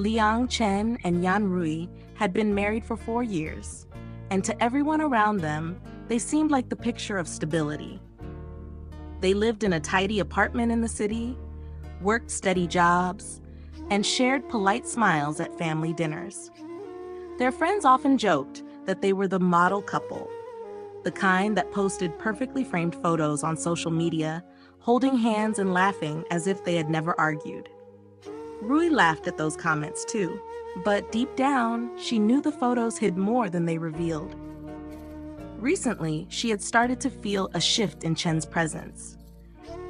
Liang Chen and Yan Rui had been married for 4 years, and to everyone around them, they seemed like the picture of stability. They lived in a tidy apartment in the city, worked steady jobs, and shared polite smiles at family dinners. Their friends often joked that they were the model couple, the kind that posted perfectly framed photos on social media, holding hands and laughing as if they had never argued. Rui laughed at those comments too, but deep down, she knew the photos hid more than they revealed. Recently, she had started to feel a shift in Chen's presence.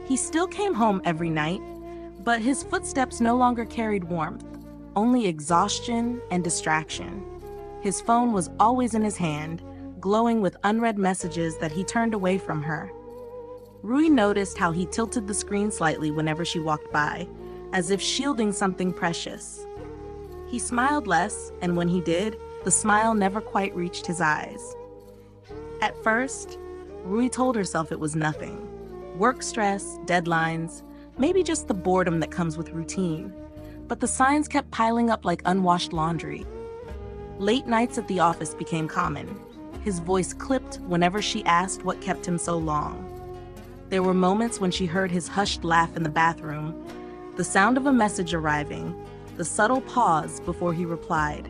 He still came home every night, but his footsteps no longer carried warmth, only exhaustion and distraction. His phone was always in his hand, glowing with unread messages that he turned away from her. Rui noticed how he tilted the screen slightly whenever she walked by, as if shielding something precious. He smiled less, and when he did, the smile never quite reached his eyes. At first, Rui told herself it was nothing. Work stress, deadlines, maybe just the boredom that comes with routine. But the signs kept piling up like unwashed laundry. Late nights at the office became common. His voice clipped whenever she asked what kept him so long. There were moments when she heard his hushed laugh in the bathroom, the sound of a message arriving, the subtle pause before he replied.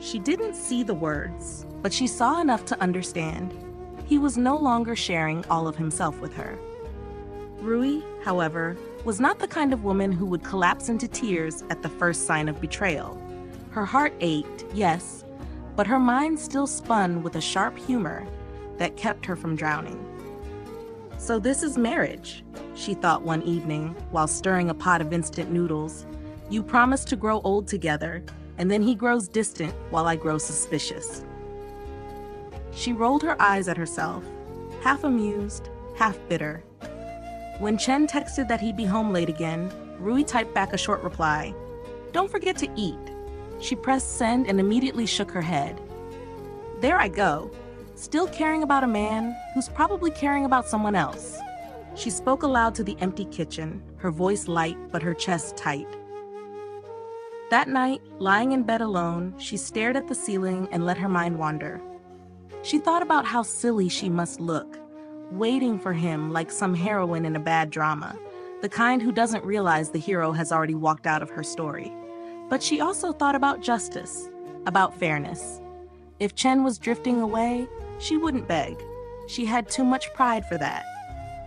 She didn't see the words, but she saw enough to understand. He was no longer sharing all of himself with her. Rui, however, was not the kind of woman who would collapse into tears at the first sign of betrayal. Her heart ached, yes, but her mind still spun with a sharp humor that kept her from drowning. So this is marriage, she thought one evening while stirring a pot of instant noodles. You promise to grow old together, and then he grows distant while I grow suspicious. She rolled her eyes at herself, half amused, half bitter. When Chen texted that he'd be home late again, Rui typed back a short reply. Don't forget to eat. She pressed send and immediately shook her head. There I go. Still caring about a man who's probably caring about someone else. She spoke aloud to the empty kitchen, her voice light but her chest tight. That night, lying in bed alone, she stared at the ceiling and let her mind wander. She thought about how silly she must look, waiting for him like some heroine in a bad drama, the kind who doesn't realize the hero has already walked out of her story. But she also thought about justice, about fairness. If Chen was drifting away, she wouldn't beg. She had too much pride for that.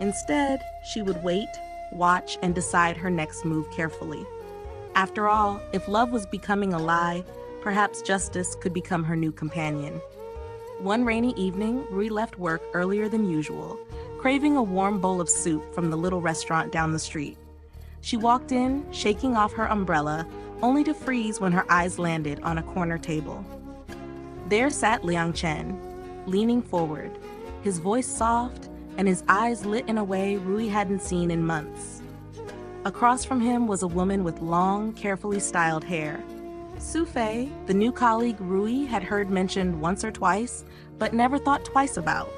Instead, she would wait, watch, and decide her next move carefully. After all, if love was becoming a lie, perhaps justice could become her new companion. One rainy evening, Rui left work earlier than usual, craving a warm bowl of soup from the little restaurant down the street. She walked in, shaking off her umbrella, only to freeze when her eyes landed on a corner table. There sat Liang Chen, leaning forward, his voice soft and his eyes lit in a way Rui hadn't seen in months. Across from him was a woman with long, carefully styled hair. Su Fei, the new colleague Rui had heard mentioned once or twice, but never thought twice about.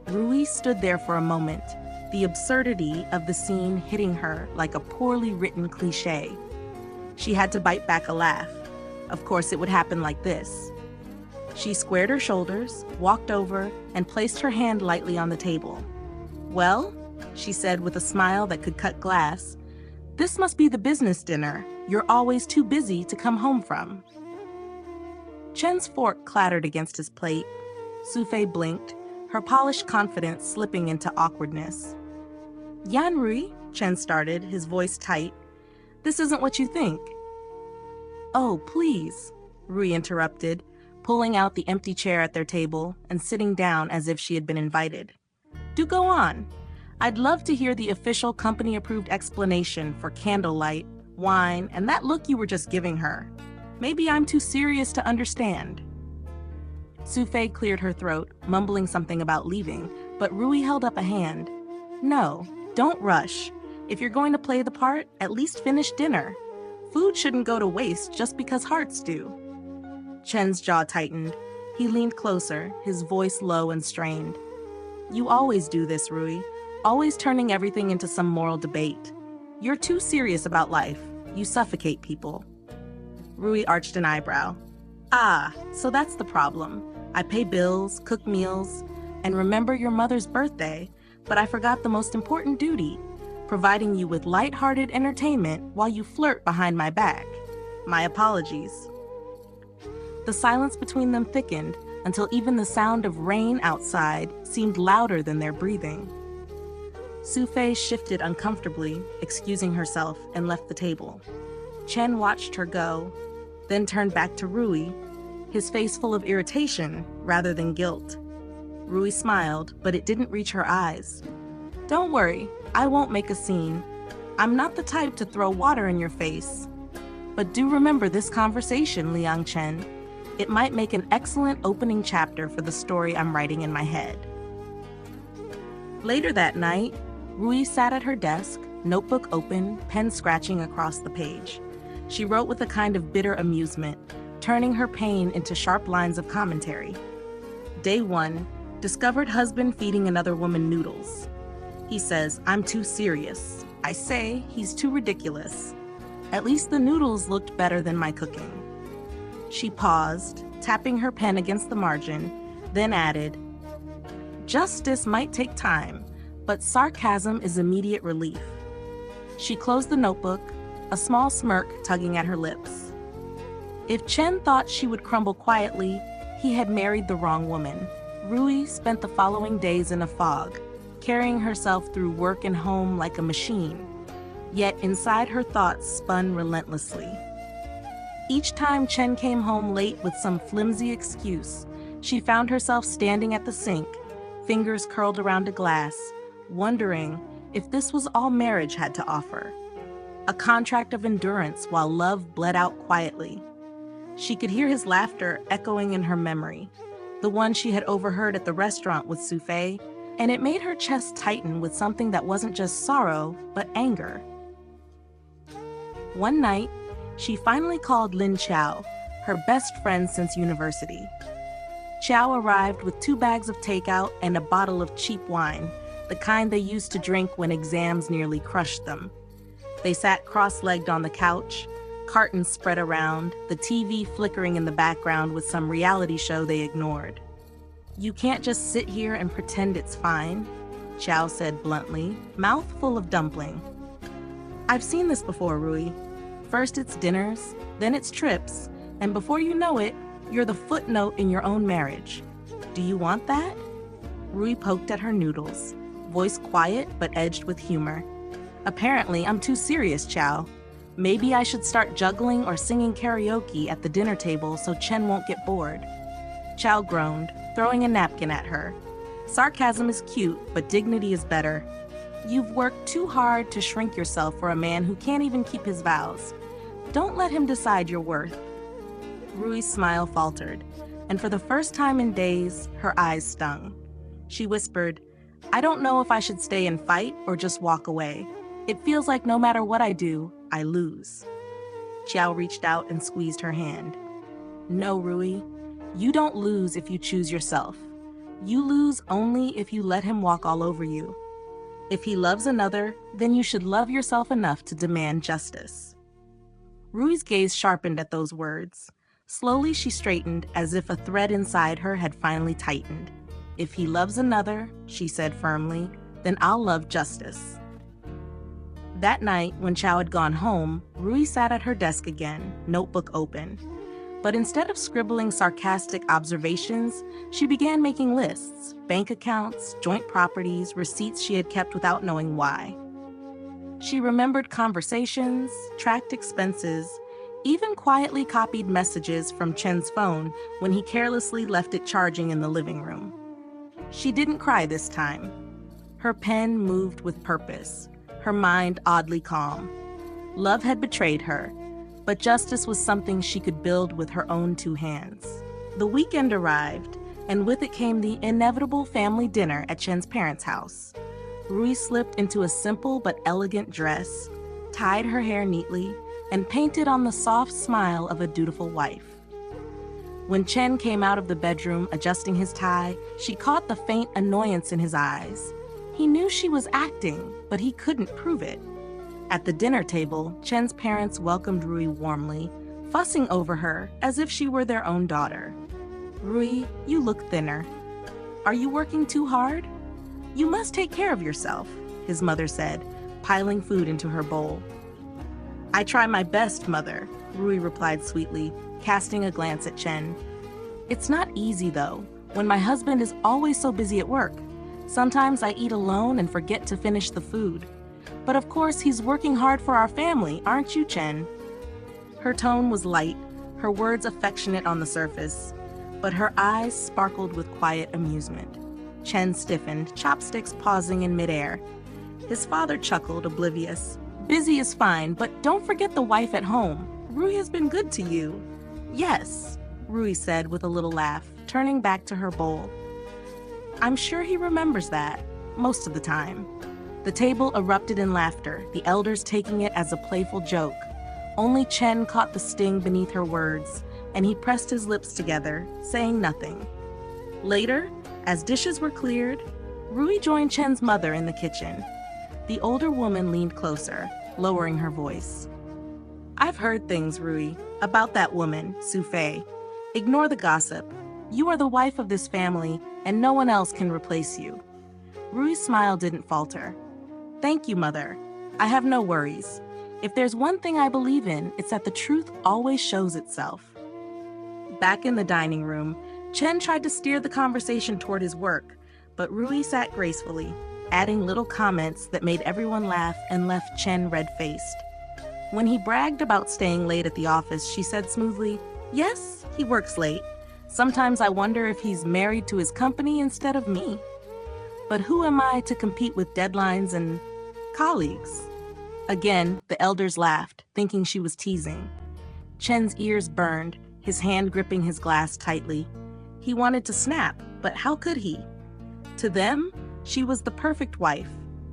Rui stood there for a moment, the absurdity of the scene hitting her like a poorly written cliché. She had to bite back a laugh. Of course, it would happen like this. She squared her shoulders, walked over, and placed her hand lightly on the table. Well, she said with a smile that could cut glass, this must be the business dinner you're always too busy to come home from. Chen's fork clattered against his plate. Su Fei blinked, her polished confidence slipping into awkwardness. Yan Rui, Chen started, his voice tight. This isn't what you think. Oh, please, Rui interrupted, pulling out the empty chair at their table and sitting down as if she had been invited. Do go on. I'd love to hear the official company-approved explanation for candlelight, wine, and that look you were just giving her. Maybe I'm too serious to understand. Su Fei cleared her throat, mumbling something about leaving, but Rui held up a hand. No, don't rush. If you're going to play the part, at least finish dinner. Food shouldn't go to waste just because hearts do. Chen's jaw tightened. He leaned closer, his voice low and strained. You always do this, Rui, always turning everything into some moral debate. You're too serious about life. You suffocate people. Rui arched an eyebrow. Ah, so that's the problem. I pay bills, cook meals, and remember your mother's birthday, but I forgot the most important duty, providing you with light-hearted entertainment while you flirt behind my back. My apologies. The silence between them thickened until even the sound of rain outside seemed louder than their breathing. Sufei shifted uncomfortably, excusing herself, and left the table. Chen watched her go, then turned back to Rui, his face full of irritation rather than guilt. Rui smiled, but it didn't reach her eyes. Don't worry, I won't make a scene. I'm not the type to throw water in your face. But do remember this conversation, Liang Chen. It might make an excellent opening chapter for the story I'm writing in my head. Later that night, Rui sat at her desk, notebook open, pen scratching across the page. She wrote with a kind of bitter amusement, turning her pain into sharp lines of commentary. Day 1, discovered husband feeding another woman noodles. He says, I'm too serious. I say, he's too ridiculous. At least the noodles looked better than my cooking. She paused, tapping her pen against the margin, then added, justice might take time, but sarcasm is immediate relief. She closed the notebook, a small smirk tugging at her lips. If Chen thought she would crumble quietly, he had married the wrong woman. Rui spent the following days in a fog, carrying herself through work and home like a machine. Yet inside her thoughts spun relentlessly. Each time Chen came home late with some flimsy excuse, she found herself standing at the sink, fingers curled around a glass, wondering if this was all marriage had to offer. A contract of endurance while love bled out quietly. She could hear his laughter echoing in her memory, the one she had overheard at the restaurant with Sufei, and it made her chest tighten with something that wasn't just sorrow, but anger. One night, she finally called Lin Qiao, her best friend since university. Qiao arrived with 2 bags of takeout and a bottle of cheap wine, the kind they used to drink when exams nearly crushed them. They sat cross-legged on the couch, cartons spread around, the TV flickering in the background with some reality show they ignored. You can't just sit here and pretend it's fine, Qiao said bluntly, mouth full of dumpling. I've seen this before, Rui. First it's dinners, then it's trips, and before you know it, you're the footnote in your own marriage. Do you want that? Rui poked at her noodles, voice quiet but edged with humor. Apparently, I'm too serious, Qiao. Maybe I should start juggling or singing karaoke at the dinner table so Chen won't get bored. Qiao groaned, throwing a napkin at her. Sarcasm is cute, but dignity is better. You've worked too hard to shrink yourself for a man who can't even keep his vows. Don't let him decide your worth. Rui's smile faltered, and for the first time in days, her eyes stung. She whispered, I don't know if I should stay and fight or just walk away. It feels like no matter what I do, I lose. Qiao reached out and squeezed her hand. No, Rui, you don't lose if you choose yourself. You lose only if you let him walk all over you. If he loves another, then you should love yourself enough to demand justice. Rui's gaze sharpened at those words. Slowly she straightened as if a thread inside her had finally tightened. If he loves another, she said firmly, then I'll love justice. That night, when Qiao had gone home, Rui sat at her desk again, notebook open. But instead of scribbling sarcastic observations, she began making lists, bank accounts, joint properties, receipts she had kept without knowing why. She remembered conversations, tracked expenses, even quietly copied messages from Chen's phone when he carelessly left it charging in the living room. She didn't cry this time. Her pen moved with purpose, her mind oddly calm. Love had betrayed her, but justice was something she could build with her own 2 hands. The weekend arrived, and with it came the inevitable family dinner at Chen's parents' house. Rui slipped into a simple but elegant dress, tied her hair neatly, and painted on the soft smile of a dutiful wife. When Chen came out of the bedroom adjusting his tie, she caught the faint annoyance in his eyes. He knew she was acting, but he couldn't prove it. At the dinner table, Chen's parents welcomed Rui warmly, fussing over her as if she were their own daughter. "Rui, you look thinner. Are you working too hard? You must take care of yourself," his mother said, piling food into her bowl. "I try my best, mother," Rui replied sweetly, casting a glance at Chen. "It's not easy, though, when my husband is always so busy at work. Sometimes I eat alone and forget to finish the food. But of course, he's working hard for our family, aren't you, Chen?" Her tone was light, her words affectionate on the surface, but her eyes sparkled with quiet amusement. Chen stiffened, chopsticks pausing in midair. His father chuckled, oblivious. "Busy is fine, but don't forget the wife at home. Rui has been good to you." "Yes," Rui said with a little laugh, turning back to her bowl. "I'm sure he remembers that, most of the time." The table erupted in laughter, the elders taking it as a playful joke. Only Chen caught the sting beneath her words, and he pressed his lips together, saying nothing. Later, as dishes were cleared, Rui joined Chen's mother in the kitchen. The older woman leaned closer, lowering her voice. "I've heard things, Rui, about that woman, Sufei. Ignore the gossip. You are the wife of this family, and no one else can replace you." Rui's smile didn't falter. "Thank you, Mother. I have no worries. If there's one thing I believe in, it's that the truth always shows itself." Back in the dining room, Chen tried to steer the conversation toward his work, but Rui sat gracefully, adding little comments that made everyone laugh and left Chen red-faced. When he bragged about staying late at the office, she said smoothly, "Yes, he works late. Sometimes I wonder if he's married to his company instead of me. But who am I to compete with deadlines and colleagues?" Again, the elders laughed, thinking she was teasing. Chen's ears burned, his hand gripping his glass tightly. He wanted to snap, but how could he? To them, she was the perfect wife,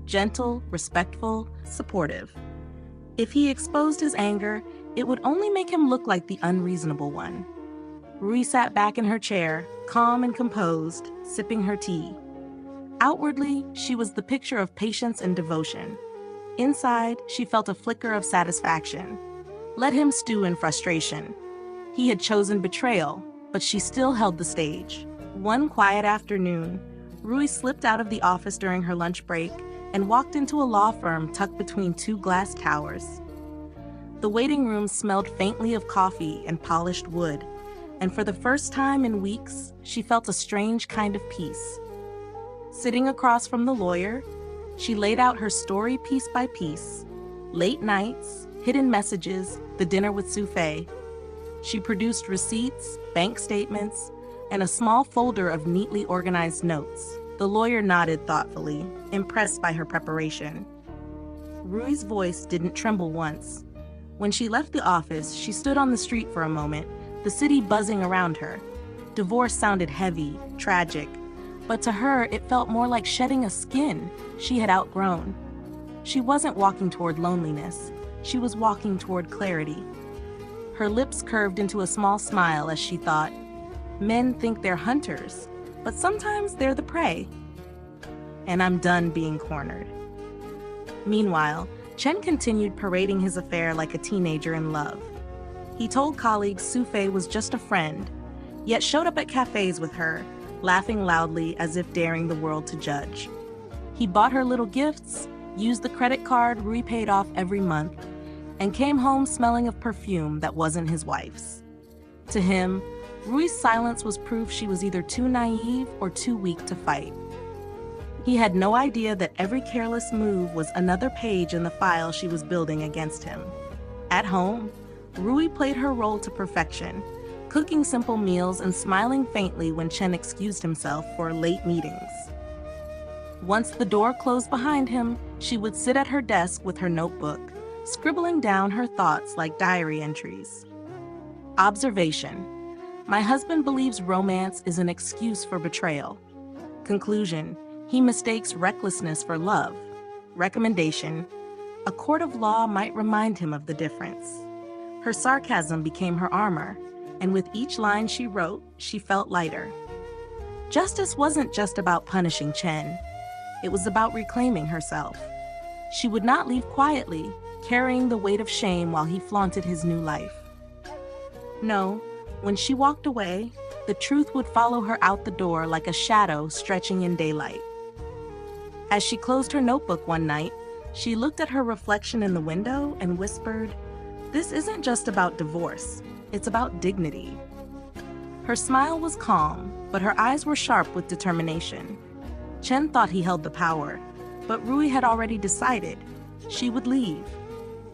gentle, respectful, supportive. If he exposed his anger, it would only make him look like the unreasonable one. Rui sat back in her chair, calm and composed, sipping her tea. Outwardly, she was the picture of patience and devotion. Inside, she felt a flicker of satisfaction. Let him stew in frustration. He had chosen betrayal, but she still held the stage. One quiet afternoon, Rui slipped out of the office during her lunch break and walked into a law firm tucked between two glass towers. The waiting room smelled faintly of coffee and polished wood, and for the first time in weeks, she felt a strange kind of peace. Sitting across from the lawyer, she laid out her story piece by piece. Late nights, hidden messages, the dinner with Sufei. She produced receipts, bank statements, and a small folder of neatly organized notes. The lawyer nodded thoughtfully, impressed by her preparation. Rui's voice didn't tremble once. When she left the office, she stood on the street for a moment, the city buzzing around her. Divorce sounded heavy, tragic, but to her it felt more like shedding a skin she had outgrown. She wasn't walking toward loneliness, she was walking toward clarity. Her lips curved into a small smile as she thought, "Men think they're hunters, but sometimes they're the prey. And I'm done being cornered." Meanwhile, Chen continued parading his affair like a teenager in love. He told colleagues Sufei was just a friend, yet showed up at cafes with her, laughing loudly as if daring the world to judge. He bought her little gifts, used the credit card Rui paid off every month, and came home smelling of perfume that wasn't his wife's. To him, Rui's silence was proof she was either too naive or too weak to fight. He had no idea that every careless move was another page in the file she was building against him. At home, Rui played her role to perfection, cooking simple meals and smiling faintly when Chen excused himself for late meetings. Once the door closed behind him, she would sit at her desk with her notebook, scribbling down her thoughts like diary entries. Observation: my husband believes romance is an excuse for betrayal. Conclusion: he mistakes recklessness for love. Recommendation: a court of law might remind him of the difference. Her sarcasm became her armor, and with each line she wrote, she felt lighter. Justice wasn't just about punishing Chen. It was about reclaiming herself. She would not leave quietly, carrying the weight of shame while he flaunted his new life. No, when she walked away, the truth would follow her out the door like a shadow stretching in daylight. As she closed her notebook one night, she looked at her reflection in the window and whispered, "This isn't just about divorce, it's about dignity." Her smile was calm, but her eyes were sharp with determination. Chen thought he held the power, but Rui had already decided she would leave.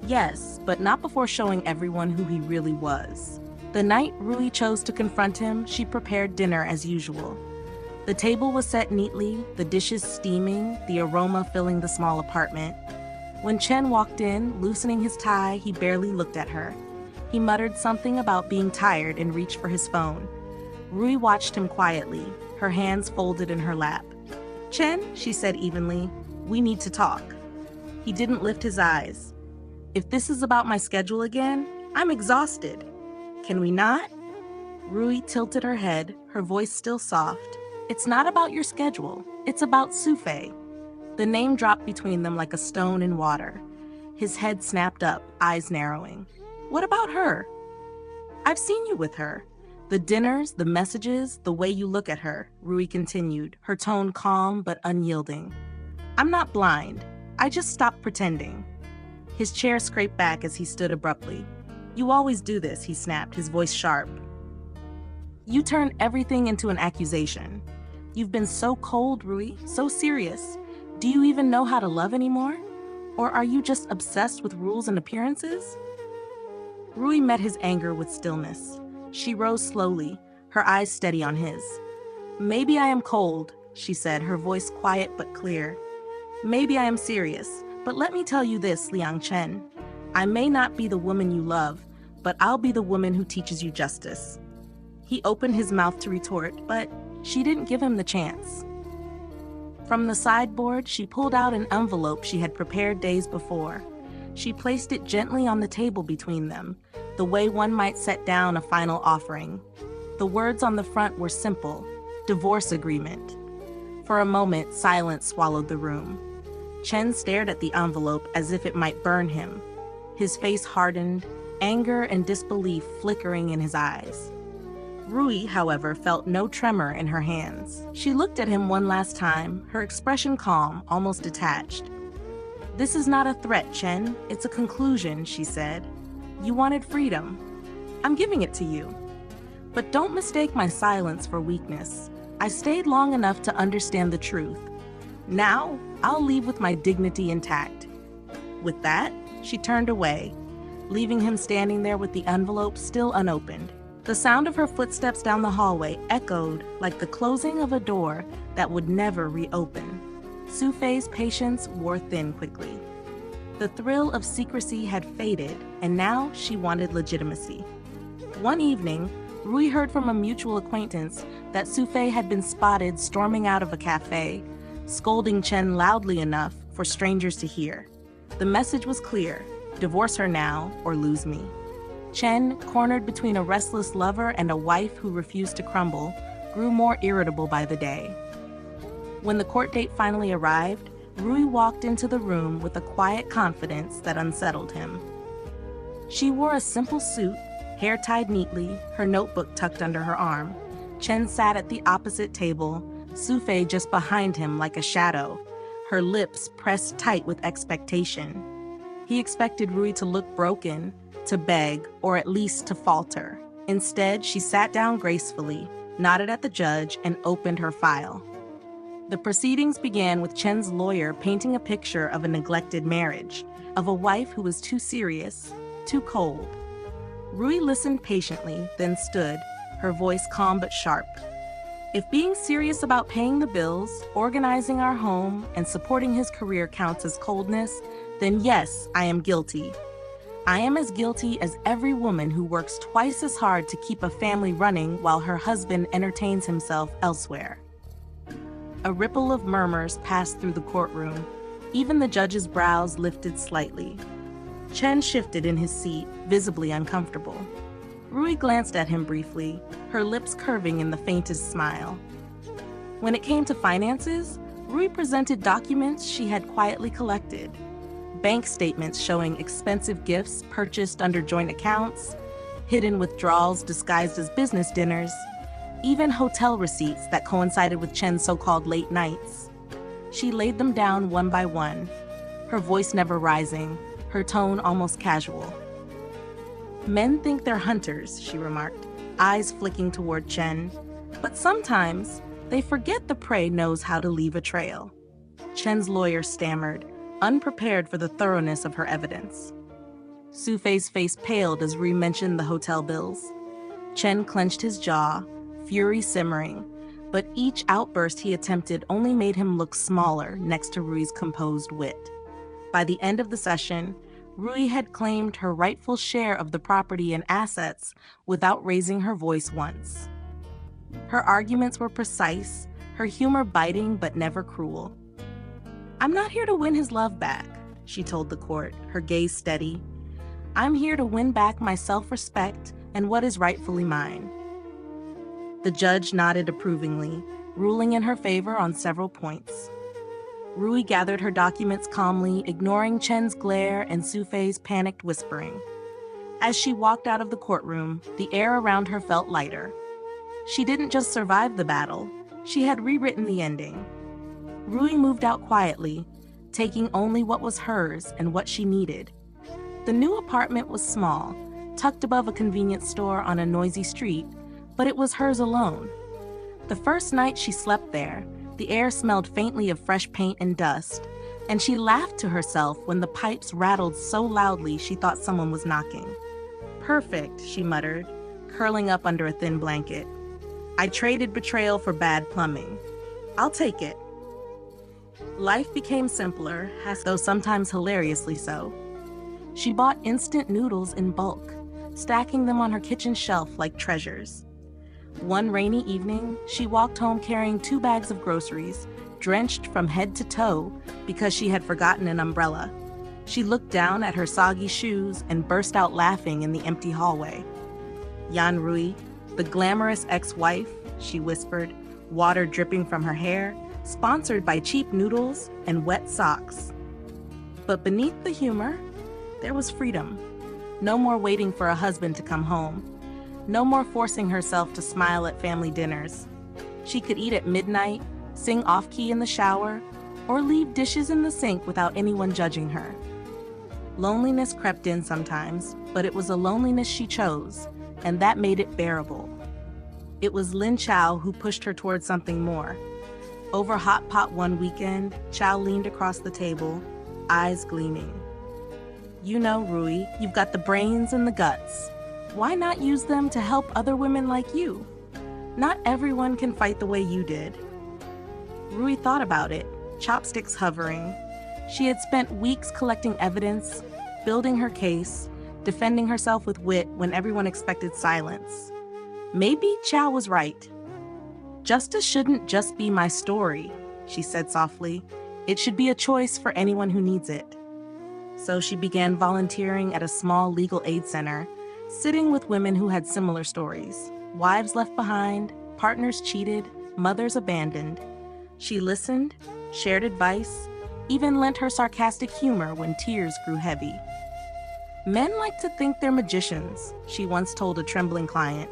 Yes, but not before showing everyone who he really was. The night Rui chose to confront him, she prepared dinner as usual. The table was set neatly, the dishes steaming, the aroma filling the small apartment. When Chen walked in, loosening his tie, he barely looked at her. He muttered something about being tired and reached for his phone. Rui watched him quietly, her hands folded in her lap. "Chen," she said evenly, "we need to talk." He didn't lift his eyes. "If this is about my schedule again, I'm exhausted. Can we not?" Rui tilted her head, her voice still soft. "It's not about your schedule, it's about Sufei." The name dropped between them like a stone in water. His head snapped up, eyes narrowing. "What about her?" "I've seen you with her. The dinners, the messages, the way you look at her," Rui continued, her tone calm but unyielding. "I'm not blind. I just stopped pretending." His chair scraped back as he stood abruptly. "You always do this," he snapped, his voice sharp. "You turn everything into an accusation. You've been so cold, Rui, so serious. Do you even know how to love anymore? Or are you just obsessed with rules and appearances?" Rui met his anger with stillness. She rose slowly, her eyes steady on his. "Maybe I am cold," she said, her voice quiet but clear. "Maybe I am serious, but let me tell you this, Liang Chen. I may not be the woman you love, but I'll be the woman who teaches you justice." He opened his mouth to retort, but she didn't give him the chance. From the sideboard, she pulled out an envelope she had prepared days before. She placed it gently on the table between them, the way one might set down a final offering. The words on the front were simple: divorce agreement. For a moment, silence swallowed the room. Chen stared at the envelope as if it might burn him. His face hardened, anger and disbelief flickering in his eyes. Rui, however, felt no tremor in her hands. She looked at him one last time, her expression calm, almost detached. "This is not a threat, Chen. It's a conclusion," she said. "You wanted freedom. I'm giving it to you. But don't mistake my silence for weakness. I stayed long enough to understand the truth. Now, I'll leave with my dignity intact." With that, she turned away, leaving him standing there with the envelope still unopened. The sound of her footsteps down the hallway echoed like the closing of a door that would never reopen. Sufei's patience wore thin quickly. The thrill of secrecy had faded, and now she wanted legitimacy. One evening, Rui heard from a mutual acquaintance that Sufei had been spotted storming out of a cafe, scolding Chen loudly enough for strangers to hear. The message was clear: divorce her now or lose me. Chen, cornered between a restless lover and a wife who refused to crumble, grew more irritable by the day. When the court date finally arrived, Rui walked into the room with a quiet confidence that unsettled him. She wore a simple suit, hair tied neatly, her notebook tucked under her arm. Chen sat at the opposite table, Sufei just behind him like a shadow, her lips pressed tight with expectation. He expected Rui to look broken, to beg, or at least to falter. Instead, she sat down gracefully, nodded at the judge, and opened her file. The proceedings began with Chen's lawyer painting a picture of a neglected marriage, of a wife who was too serious, too cold. Rui listened patiently, then stood, her voice calm but sharp. "If being serious about paying the bills, organizing our home, and supporting his career counts as coldness, then yes, I am guilty. I am as guilty as every woman who works twice as hard to keep a family running while her husband entertains himself elsewhere." A ripple of murmurs passed through the courtroom. Even the judge's brows lifted slightly. Chen shifted in his seat, visibly uncomfortable. Rui glanced at him briefly, her lips curving in the faintest smile. When it came to finances, Rui presented documents she had quietly collected. bank statements showing expensive gifts purchased under joint accounts, hidden withdrawals disguised as business dinners, even hotel receipts that coincided with Chen's so-called late nights. She laid them down one by one, her voice never rising, her tone almost casual. "Men think they're hunters," she remarked, eyes flicking toward Chen, "but sometimes they forget the prey knows how to leave a trail." Chen's lawyer stammered, unprepared for the thoroughness of her evidence. Sufei's face paled as Rui mentioned the hotel bills. Chen clenched his jaw, fury simmering, but each outburst he attempted only made him look smaller next to Rui's composed wit. By the end of the session, Rui had claimed her rightful share of the property and assets without raising her voice once. Her arguments were precise, her humor biting but never cruel. "I'm not here to win his love back," she told the court, her gaze steady. "I'm here to win back my self-respect and what is rightfully mine." The judge nodded approvingly, ruling in her favor on several points. Rui gathered her documents calmly, ignoring Chen's glare and Sufei's panicked whispering. As she walked out of the courtroom, the air around her felt lighter. She didn't just survive the battle, she had rewritten the ending. Rui moved out quietly, taking only what was hers and what she needed. The new apartment was small, tucked above a convenience store on a noisy street, but it was hers alone. The first night she slept there, the air smelled faintly of fresh paint and dust, and she laughed to herself when the pipes rattled so loudly she thought someone was knocking. "Perfect," she muttered, curling up under a thin blanket. "I traded betrayal for bad plumbing. I'll take it." Life became simpler, though sometimes hilariously so. She bought instant noodles in bulk, stacking them on her kitchen shelf like treasures. One rainy evening, she walked home carrying 2 bags of groceries, drenched from head to toe because she had forgotten an umbrella. She looked down at her soggy shoes and burst out laughing in the empty hallway. "Yan Rui, the glamorous ex-wife," she whispered, water dripping from her hair, sponsored by cheap noodles and wet socks. But beneath the humor, there was freedom. No more waiting for a husband to come home. No more forcing herself to smile at family dinners. She could eat at midnight, sing off-key in the shower, or leave dishes in the sink without anyone judging her. Loneliness crept in sometimes, but it was a loneliness she chose, and that made it bearable. It was Lin Chao who pushed her toward something more. Over hot pot one weekend, Chao leaned across the table, eyes gleaming. "You know, Rui, you've got the brains and the guts. Why not use them to help other women like you? Not everyone can fight the way you did." Rui thought about it, chopsticks hovering. She had spent weeks collecting evidence, building her case, defending herself with wit when everyone expected silence. Maybe Chao was right. "Justice shouldn't just be my story," she said softly. "It should be a choice for anyone who needs it." So she began volunteering at a small legal aid center, sitting with women who had similar stories. Wives left behind, partners cheated, mothers abandoned. She listened, shared advice, even lent her sarcastic humor when tears grew heavy. "Men like to think they're magicians," she once told a trembling client.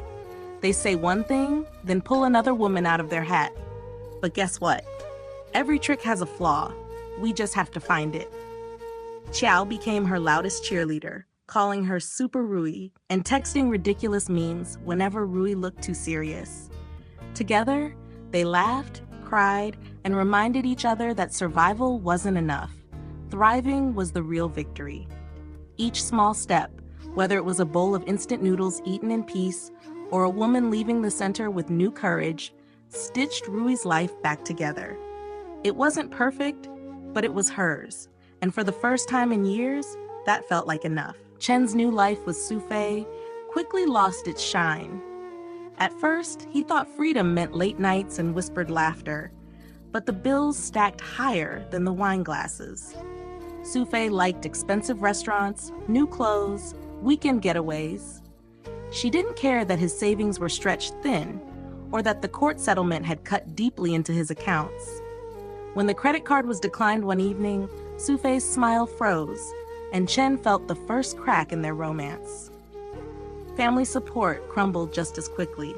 "They say one thing, then pull another woman out of their hat. But guess what? Every trick has a flaw. We just have to find it." Chao became her loudest cheerleader, calling her Super Rui and texting ridiculous memes whenever Rui looked too serious. Together, they laughed, cried, and reminded each other that survival wasn't enough. Thriving was the real victory. Each small step, whether it was a bowl of instant noodles eaten in peace or a woman leaving the center with new courage, stitched Rui's life back together. It wasn't perfect, but it was hers, and for the first time in years, that felt like enough. Chen's new life with Sufei quickly lost its shine. At first, he thought freedom meant late nights and whispered laughter, but the bills stacked higher than the wine glasses. Sufei liked expensive restaurants, new clothes, weekend getaways. She didn't care that his savings were stretched thin, or that the court settlement had cut deeply into his accounts. When the credit card was declined one evening, Sufei's smile froze, and Chen felt the first crack in their romance. Family support crumbled just as quickly.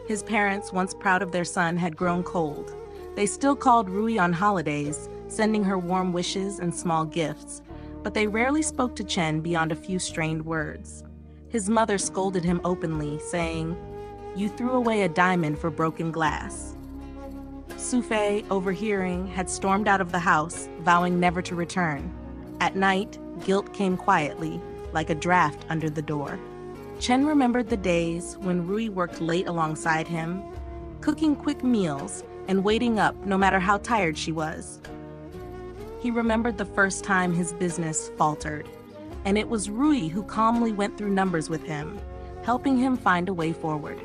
His parents, once proud of their son, had grown cold. They still called Rui on holidays, sending her warm wishes and small gifts, but they rarely spoke to Chen beyond a few strained words. His mother scolded him openly, saying, "You threw away a diamond for broken glass." Sufei, overhearing, had stormed out of the house, vowing never to return. At night, guilt came quietly, like a draft under the door. Chen remembered the days when Rui worked late alongside him, cooking quick meals and waiting up no matter how tired she was. He remembered the first time his business faltered, and it was Rui who calmly went through numbers with him, helping him find a way forward.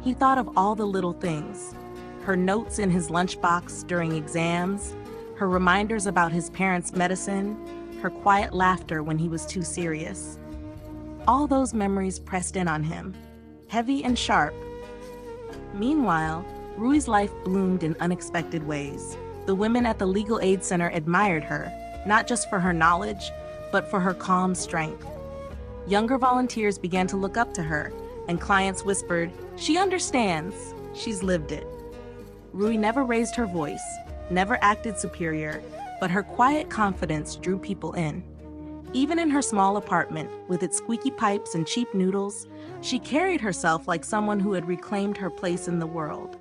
He thought of all the little things, her notes in his lunchbox during exams, her reminders about his parents' medicine, her quiet laughter when he was too serious. All those memories pressed in on him, heavy and sharp. Meanwhile, Rui's life bloomed in unexpected ways. The women at the Legal Aid Center admired her, not just for her knowledge, but for her calm strength. Younger volunteers began to look up to her, and clients whispered, "She understands, she's lived it." Rui never raised her voice, never acted superior, but her quiet confidence drew people in. Even in her small apartment, with its squeaky pipes and cheap noodles, she carried herself like someone who had reclaimed her place in the world.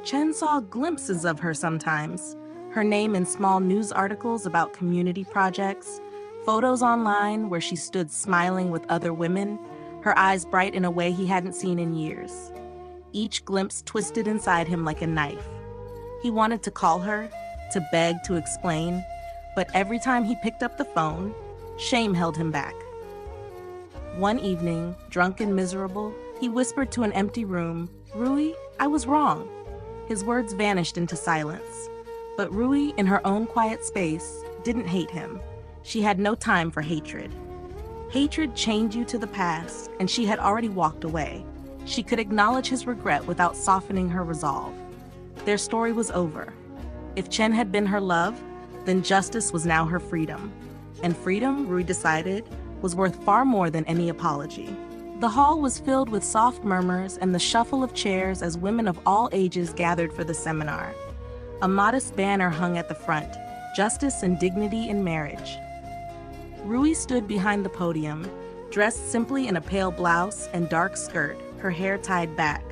Chen saw glimpses of her sometimes, her name in small news articles about community projects, photos online where she stood smiling with other women, her eyes bright in a way he hadn't seen in years. Each glimpse twisted inside him like a knife. He wanted to call her, to beg, to explain, but every time he picked up the phone, shame held him back. One evening, drunk and miserable, he whispered to an empty room, "Rui, I was wrong." His words vanished into silence. But Rui, in her own quiet space, didn't hate him. She had no time for hatred. Hatred chained you to the past, and she had already walked away. She could acknowledge his regret without softening her resolve. Their story was over. If Chen had been her love, then justice was now her freedom. And freedom, Rui decided, was worth far more than any apology. The hall was filled with soft murmurs and the shuffle of chairs as women of all ages gathered for the seminar. A modest banner hung at the front, "Justice and Dignity in Marriage." Rui stood behind the podium, dressed simply in a pale blouse and dark skirt, her hair tied back.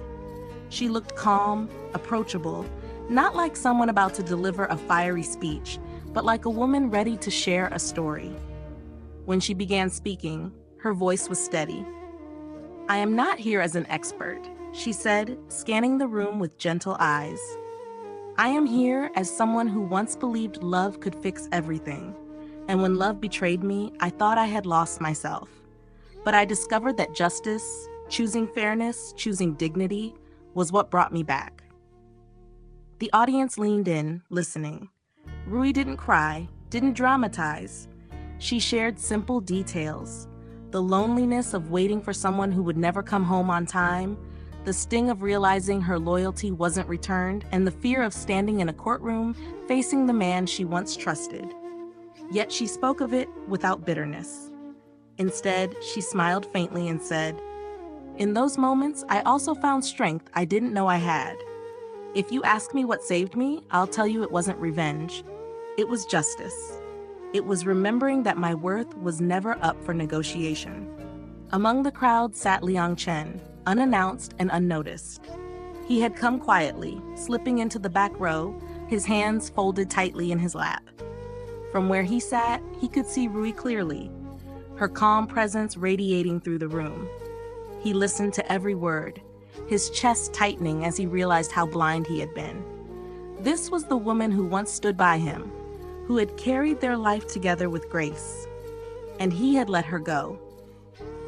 She looked calm, approachable, not like someone about to deliver a fiery speech, but like a woman ready to share a story. When she began speaking, her voice was steady. "I am not here as an expert," she said, scanning the room with gentle eyes. "I am here as someone who once believed love could fix everything, and when love betrayed me, I thought I had lost myself. But I discovered that justice, choosing fairness, choosing dignity, was what brought me back." The audience leaned in, listening. Rui didn't cry, didn't dramatize. She shared simple details. The loneliness of waiting for someone who would never come home on time, the sting of realizing her loyalty wasn't returned, and the fear of standing in a courtroom facing the man she once trusted. Yet she spoke of it without bitterness. Instead, she smiled faintly and said, "In those moments, I also found strength I didn't know I had. If you ask me what saved me, I'll tell you it wasn't revenge. It was justice. It was remembering that my worth was never up for negotiation." Among the crowd sat Liang Chen, unannounced and unnoticed. He had come quietly, slipping into the back row, his hands folded tightly in his lap. From where he sat, he could see Rui clearly, her calm presence radiating through the room. He listened to every word, his chest tightening as he realized how blind he had been. This was the woman who once stood by him, who had carried their life together with grace, and he had let her go.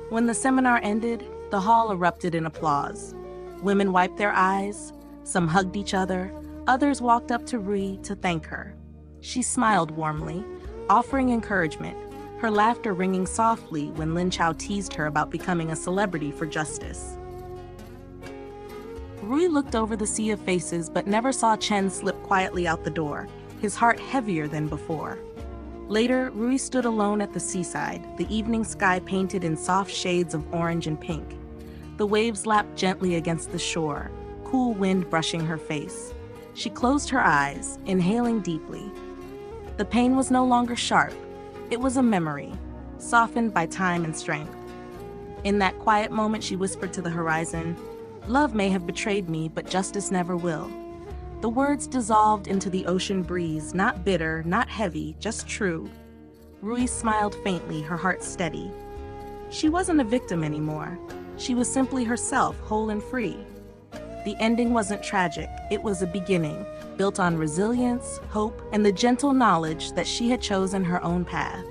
When the seminar ended, the hall erupted in applause. Women wiped their eyes, some hugged each other, others walked up to Rui to thank her. She smiled warmly, offering encouragement, her laughter ringing softly when Lin Chao teased her about becoming a celebrity for justice. Rui looked over the sea of faces but never saw Chen slip quietly out the door, his heart heavier than before. Later, Rui stood alone at the seaside, the evening sky painted in soft shades of orange and pink. The waves lapped gently against the shore, cool wind brushing her face. She closed her eyes, inhaling deeply. The pain was no longer sharp. It was a memory, softened by time and strength. In that quiet moment, she whispered to the horizon, "Love may have betrayed me, but justice never will." The words dissolved into the ocean breeze, not bitter, not heavy, just true. Rui smiled faintly, her heart steady. She wasn't a victim anymore. She was simply herself, whole and free. The ending wasn't tragic. It was a beginning, built on resilience, hope, and the gentle knowledge that she had chosen her own path.